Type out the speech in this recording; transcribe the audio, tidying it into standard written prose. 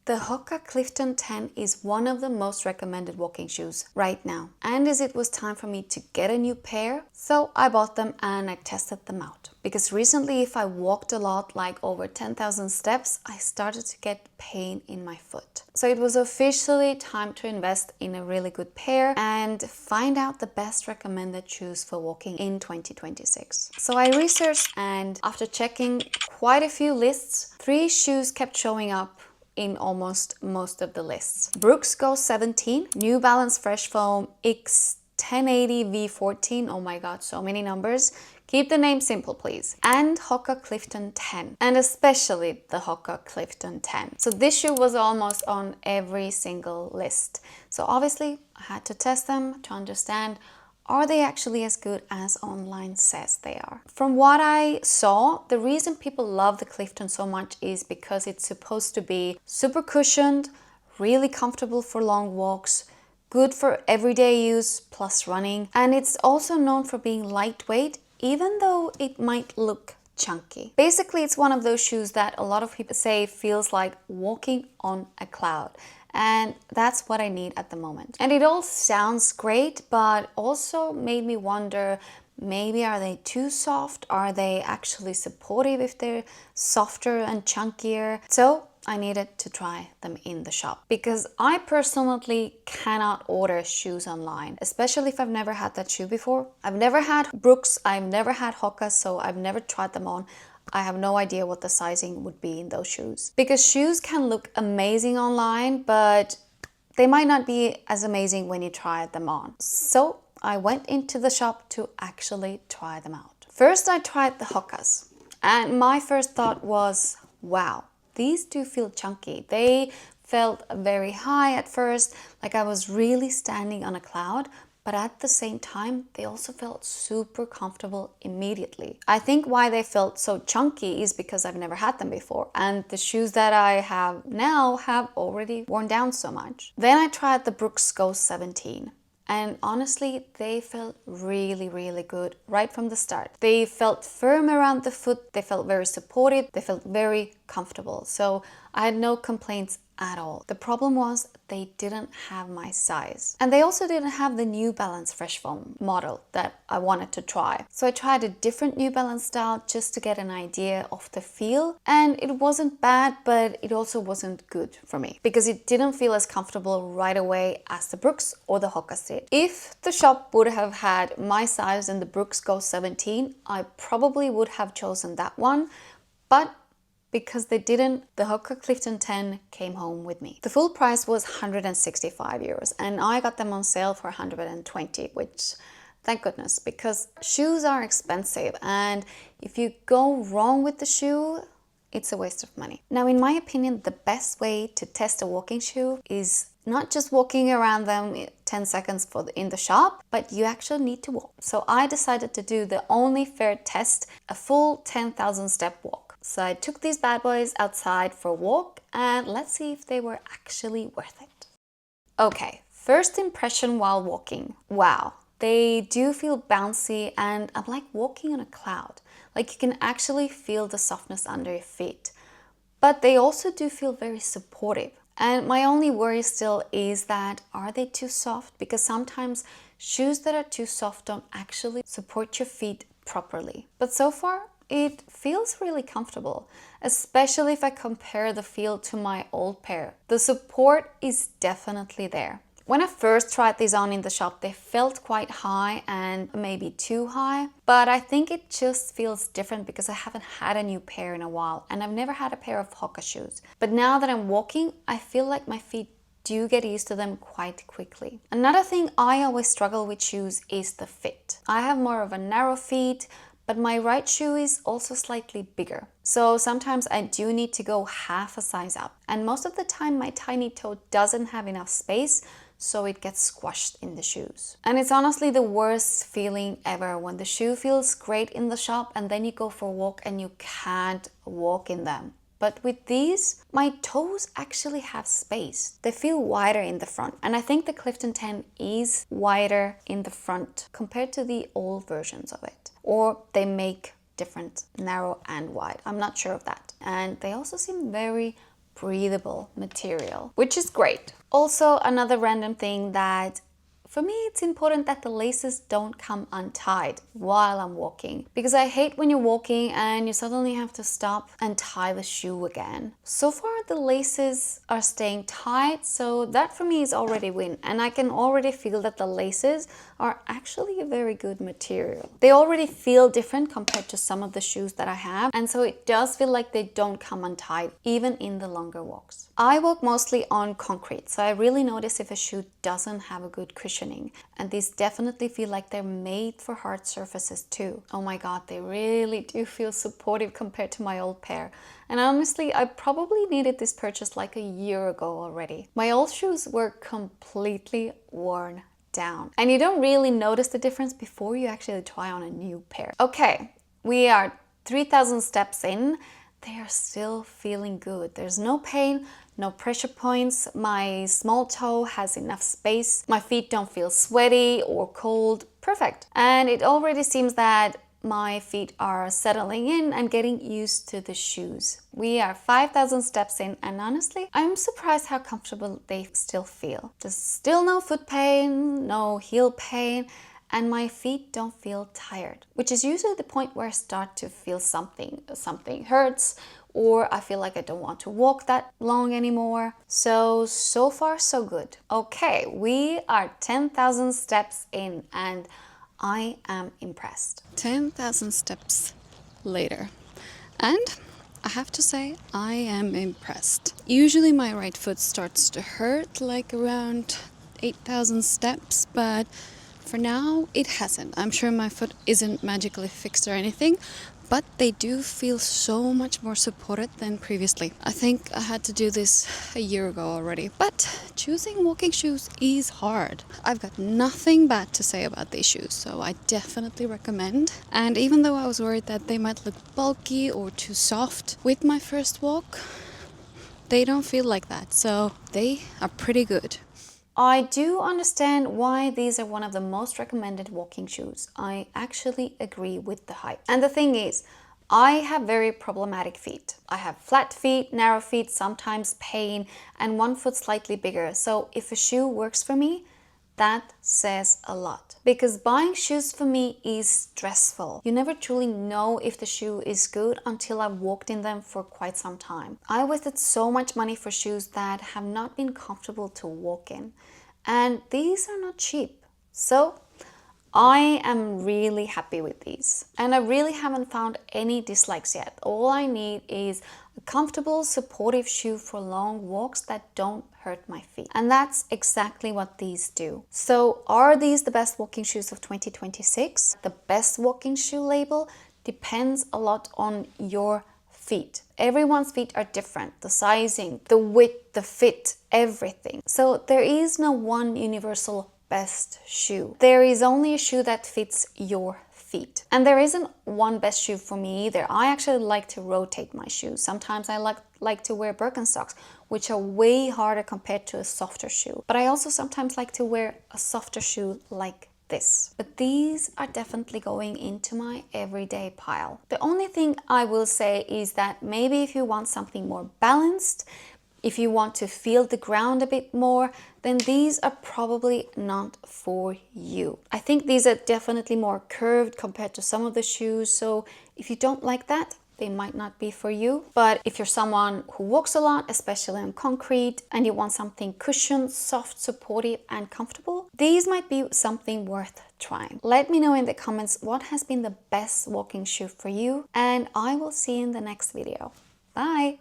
The Hoka Clifton 10 is one of the most recommended walking shoes right now. And as it was time for me to get a new pair, so I bought them and I tested them out. Because recently, if I walked a lot, like over 10,000 steps, I started to get pain in my foot. So it was officially time to invest in a really good pair and find out the best recommended shoes for walking in 2026. So I researched, and after checking quite a few lists, 3 shoes kept showing up in almost most of the lists. Brooks Go 17, New Balance Fresh Foam X 1080 V14, oh my god, so many numbers. Keep the name simple, please. And Hoka Clifton 10, and especially the Hoka Clifton 10. So this shoe was almost on every single list. So obviously I had to test them to understand, are they actually as good as online says they are? From what I saw, the reason people love the Clifton so much is because it's supposed to be super cushioned, really comfortable for long walks, good for everyday use plus running, and it's also known for being lightweight, even though it might look chunky. Basically, it's one of those shoes that a lot of people say feels like walking on a cloud. And that's what I need at the moment. And it all sounds great, but also made me wonder, maybe are they too soft? Are they actually supportive if they're softer and chunkier? So I needed to try them in the shop, because I personally cannot order shoes online, especially if I've never had that shoe before. I've never had Brooks, I've never had Hoka, so I've never tried them on. I have no idea what the sizing would be in those shoes. Because shoes can look amazing online, but they might not be as amazing when you try them on. So I went into the shop to actually try them out. First, I tried the Hokas, and my first thought was, wow, these do feel chunky. They felt very high at first, like I was really standing on a cloud. But at the same time, they also felt super comfortable immediately. I think why they felt so chunky is because I've never had them before, and the shoes that I have now have already worn down so much. Then I tried the Brooks Go 17. And honestly, they felt really, really good right from the start. They felt firm around the foot, they felt very supportive, they felt very comfortable. So I had no complaints at all. The problem was they didn't have my size. And they also didn't have the New Balance Fresh Foam model that I wanted to try. So I tried a different New Balance style just to get an idea of the feel. And it wasn't bad, but it also wasn't good for me, because it didn't feel as comfortable right away as the Brooks or the Hoka did. If the shop would have had my size in the Brooks Go 17, I probably would have chosen that one. But because they didn't, the Hoka Clifton 10 came home with me. The full price was 165 euros, and I got them on sale for 120, which, thank goodness, because shoes are expensive, and if you go wrong with the shoe, it's a waste of money. Now, in my opinion, the best way to test a walking shoe is not just walking around them 10 seconds in the shop, but you actually need to walk. So I decided to do the only fair test, a full 10,000 step walk. So I took these bad boys outside for a walk, and let's see if they were actually worth it. Okay, first impression while walking. Wow, they do feel bouncy, and I'm like walking on a cloud. Like you can actually feel the softness under your feet. But they also do feel very supportive. And my only worry still is that, are they too soft? Because sometimes shoes that are too soft don't actually support your feet properly. But so far, it feels really comfortable, especially if I compare the feel to my old pair. The support is definitely there. When I first tried these on in the shop, they felt quite high and maybe too high, but I think it just feels different because I haven't had a new pair in a while, and I've never had a pair of Hoka shoes. But now that I'm walking, I feel like my feet do get used to them quite quickly. Another thing I always struggle with shoes is the fit. I have more of a narrow feet, but my right shoe is also slightly bigger. So sometimes I do need to go half a size up. And most of the time my tiny toe doesn't have enough space, so it gets squashed in the shoes. And it's honestly the worst feeling ever when the shoe feels great in the shop and then you go for a walk and you can't walk in them. But with these, my toes actually have space. They feel wider in the front. And I think the Clifton 10 is wider in the front compared to the old versions of it. Or they make different narrow and wide. I'm not sure of that. And they also seem very breathable material, which is great. Also, another random thing that for me, it's important that the laces don't come untied while I'm walking, because I hate when you're walking and you suddenly have to stop and tie the shoe again. So far, the laces are staying tight, so that for me is already a win. And I can already feel that the laces are actually a very good material. They already feel different compared to some of the shoes that I have, and so it does feel like they don't come untied, even in the longer walks. I walk mostly on concrete, so I really notice if a shoe doesn't have a good cushioning. And these definitely feel like they're made for hard surfaces too. Oh my god, they really do feel supportive compared to my old pair. And honestly, I probably needed this purchase like a year ago already. My old shoes were completely worn down. And you don't really notice the difference before you actually try on a new pair. Okay, we are 3,000 steps in. They are still feeling good. There's no pain, no pressure points. My small toe has enough space. My feet don't feel sweaty or cold. Perfect. And it already seems that my feet are settling in and getting used to the shoes. We are 5,000 steps in, and honestly, I'm surprised how comfortable they still feel. There's still no foot pain, no heel pain, and my feet don't feel tired, which is usually the point where I start to feel something hurts, or I feel like I don't want to walk that long anymore. So far so good. Okay, we are 10,000 steps in, and I am impressed. 10,000 steps later, and I have to say I am impressed. Usually my right foot starts to hurt like around 8,000 steps, but for now it hasn't. I'm sure my foot isn't magically fixed or anything, but they do feel so much more supported than previously. I think I had to do this a year ago already, but choosing walking shoes is hard. I've got nothing bad to say about these shoes, so I definitely recommend. And even though I was worried that they might look bulky or too soft with my first walk, they don't feel like that, so they are pretty good. I do understand why these are one of the most recommended walking shoes. I actually agree with the hype. And the thing is, I have very problematic feet. I have flat feet, narrow feet, sometimes pain, and one foot slightly bigger. So if a shoe works for me, that says a lot. Because buying shoes for me is stressful. You never truly know if the shoe is good until I've walked in them for quite some time. I wasted so much money for shoes that have not been comfortable to walk in. And these are not cheap. So I am really happy with these. And I really haven't found any dislikes yet. All I need is a comfortable, supportive shoe for long walks that don't hurt my feet. And that's exactly what these do. So are these the best walking shoes of 2026? The best walking shoe label depends a lot on your feet. Everyone's feet are different. The sizing, the width, the fit, everything. So there is no one universal best shoe. There is only a shoe that fits your feet. And there isn't one best shoe for me either. I actually like to rotate my shoes. Sometimes I like to wear Birkenstocks, which are way harder compared to a softer shoe. But I also sometimes like to wear a softer shoe like this. But these are definitely going into my everyday pile. The only thing I will say is that maybe if you want something more balanced, if you want to feel the ground a bit more, then these are probably not for you. I think these are definitely more curved compared to some of the shoes, so if you don't like that, they might not be for you. But if you're someone who walks a lot, especially on concrete, and you want something cushioned, soft, supportive, and comfortable, these might be something worth trying. Let me know in the comments what has been the best walking shoe for you, and I will see you in the next video. Bye!